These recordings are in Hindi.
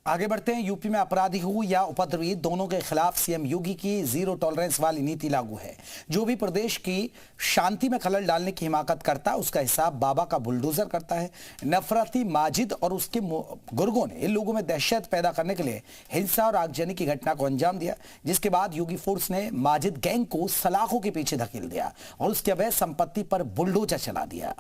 आगे बढ़ते हैं। यूपी में अपराधी हो या उपद्रवी, दोनों के खिलाफ सीएम योगी की जीरो टॉलरेंस वाली नीति लागू है। जो भी प्रदेश की शांति में खलल डालने की हिमाकत करता है, उसका हिसाब बाबा का बुलडोजर करता है। नफरती माजिद और उसके गुर्गों ने इन लोगों में दहशत पैदा करने के लिए हिंसा और आगजनी की घटना को अंजाम दिया, जिसके बाद योगी फोर्स ने माजिद गैंग को सलाखों के पीछे धकेल दिया और उसके अवैध संपत्ति पर बुलडोजर चला दिया।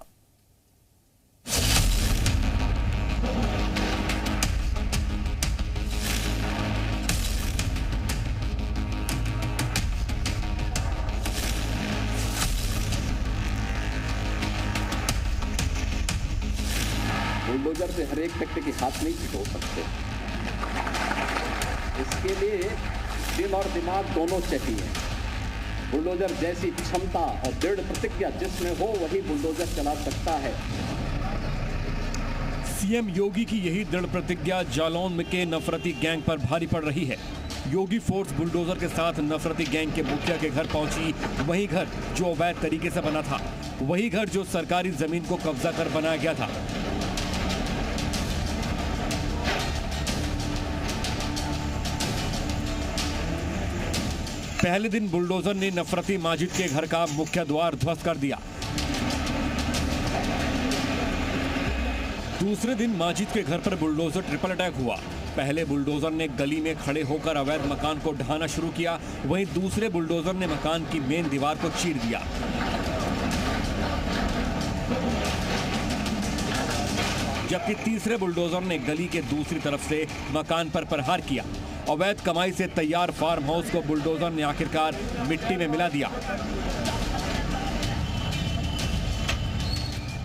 बुलडोजर से हर एक व्यक्ति के हाथ नहीं छुटो सकते। इसके लिए दिल और दिमाग दोनों चाहिए। बुलडोजर जैसी क्षमता और दृढ़ प्रतिज्ञा जिसमें हो, वही बुलडोजर चला सकता है। सीएम योगी की यही दृढ़ प्रतिज्ञा जालौन के नफरती गैंग पर भारी पड़ रही है। योगी फोर्स बुलडोजर के साथ नफरती गैंग के मुखिया के घर पहुंची। वही घर जो अवैध तरीके से बना था, वही घर जो सरकारी जमीन को कब्जा कर बनाया गया था। पहले दिन बुलडोजर ने नफरती माजिद के घर का मुख्य द्वार ध्वस्त कर दिया। दूसरे दिन माजिद के घर पर बुलडोजर ट्रिपल अटैक हुआ। पहले बुलडोजर ने गली में खड़े होकर अवैध मकान को ढहाना शुरू किया, वहीं दूसरे बुलडोजर ने मकान की मेन दीवार को चीर दिया। जबकि तीसरे बुलडोजर ने गली के दूसरी तरफ से मकान पर प्रहार किया। अवैध कमाई से तैयार फार्म हाउस को बुलडोजर ने आखिरकार मिट्टी में मिला दिया।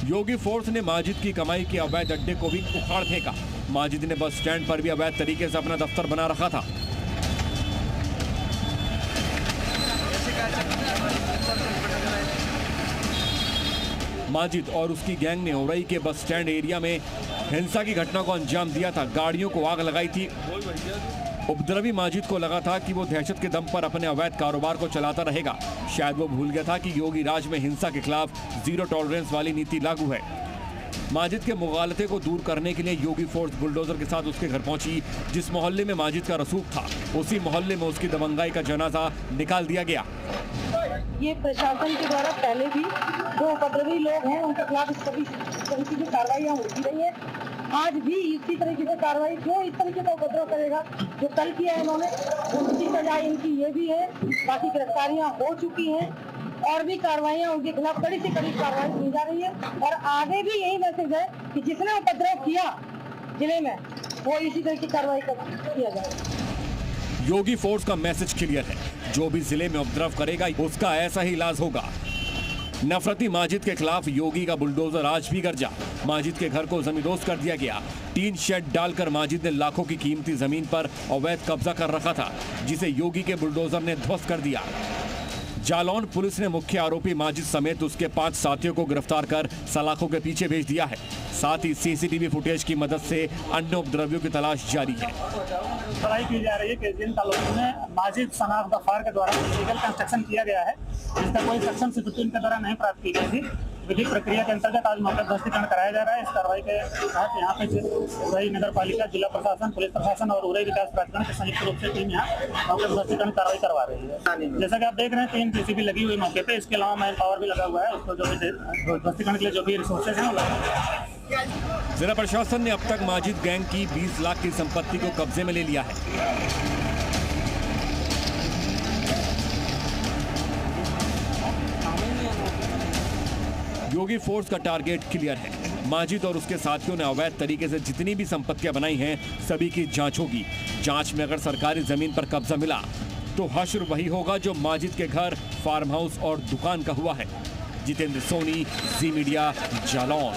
योगी फोर्स ने माजिद की कमाई के अवैध अड्डे को भी उखाड़ फेंका। माजिद ने बस स्टैंड पर भी अवैध तरीके से अपना दफ्तर बना रखा था। माजिद और उसकी गैंग ने औरई के बस स्टैंड एरिया में हिंसा की घटना को अंजाम दिया था। गाड़ियों को आग लगाई थी। उपद्रवी माजिद को लगा था कि वो दहशत के दम पर अपने अवैध कारोबार को चलाता रहेगा। शायद वो भूल गया था कि योगी राज में हिंसा के खिलाफ जीरो टॉलरेंस वाली नीति लागू है। माजिद के मुगालते को दूर करने के लिए योगी फोर्स बुलडोजर के साथ उसके घर पहुंची। जिस मोहल्ले में माजिद का रसूख था, उसी मोहल्ले में उसकी दबंगाई का जनाजा निकाल दिया गया। ये प्रशासन के द्वारा पहले भी जो उपद्रवी लोग हैं उनके खिलाफ इस तरीके की कार्रवाई होती रही है। आज भी इसी तरीके से कार्रवाई, जो इस तरीके का उपद्रव करेगा, जो कल किया है इन्होंने, उनकी सजा इनकी ये भी है। बाकी गिरफ्तारियां हो चुकी हैं और भी कार्रवाइयां उनके खिलाफ कड़ी से कड़ी कार्रवाई की जा रही है। और आगे भी यही मैसेज है कि जिसने उपद्रव किया जिले में, वो इसी तरह की कार्रवाई किया जाए। योगी फोर्स का मैसेज क्लियर है, जो भी जिले में उपद्रव करेगा उसका ऐसा ही इलाज होगा। नफरती माजिद के खिलाफ योगी का बुलडोजर आज भी गरजा। माजिद के घर को जमींदोज कर दिया गया। टीन शेड डालकर माजिद ने लाखों की कीमती जमीन पर अवैध कब्जा कर रखा था, जिसे योगी के बुलडोजर ने ध्वस्त कर दिया। जालौन पुलिस ने मुख्य आरोपी माजिद समेत उसके 5 साथियों को गिरफ्तार कर सलाखों के पीछे भेज दिया है। साथ ही सीसीटीवी फुटेज की मदद से अन्य उपद्रवियों की तलाश जारी है। कार्रवाई की जा रही है कि जिन तालुक में माजिद सनाफ गफ्फार के द्वारा लीगल कंस्ट्रक्शन किया गया है, जिसका कोई सेक्शन 62 इनके द्वारा नहीं प्राप्त की गई थी। विधिक प्रक्रिया के अंतर्गत आज मौके ध्वस्तीकरण कराया जा रहा है। इस कार्रवाई के तहत यहाँ पे उरई नगर पालिका, जिला प्रशासन, पुलिस प्रशासन और उरई विकास प्राधिकरण के संयुक्त रूप से टीम यहाँ मौके ध्वस्तीकरण कार्रवाई करवा रही है। जैसा कि आप देख रहे हैं, 3 जेसीबी लगी हुई मौके पे। इसके अलावा मैन पावर भी लगा हुआ है। उसको जो भी ध्वस्तीकरण के लिए जो भी रिसोर्सेज हैं वो लगा। जिला प्रशासन ने अब तक माजिद गैंग की 20 लाख की संपत्ति को कब्जे में ले लिया है। योगी फोर्स का टारगेट क्लियर है। माजिद और उसके साथियों ने अवैध तरीके से जितनी भी संपत्तियां बनाई हैं, सभी की जांच होगी। जांच में अगर सरकारी जमीन पर कब्जा मिला तो हश्र वही होगा जो माजिद के घर, फार्म हाउस और दुकान का हुआ है। जितेंद्र सोनी, जी मीडिया, जालौन।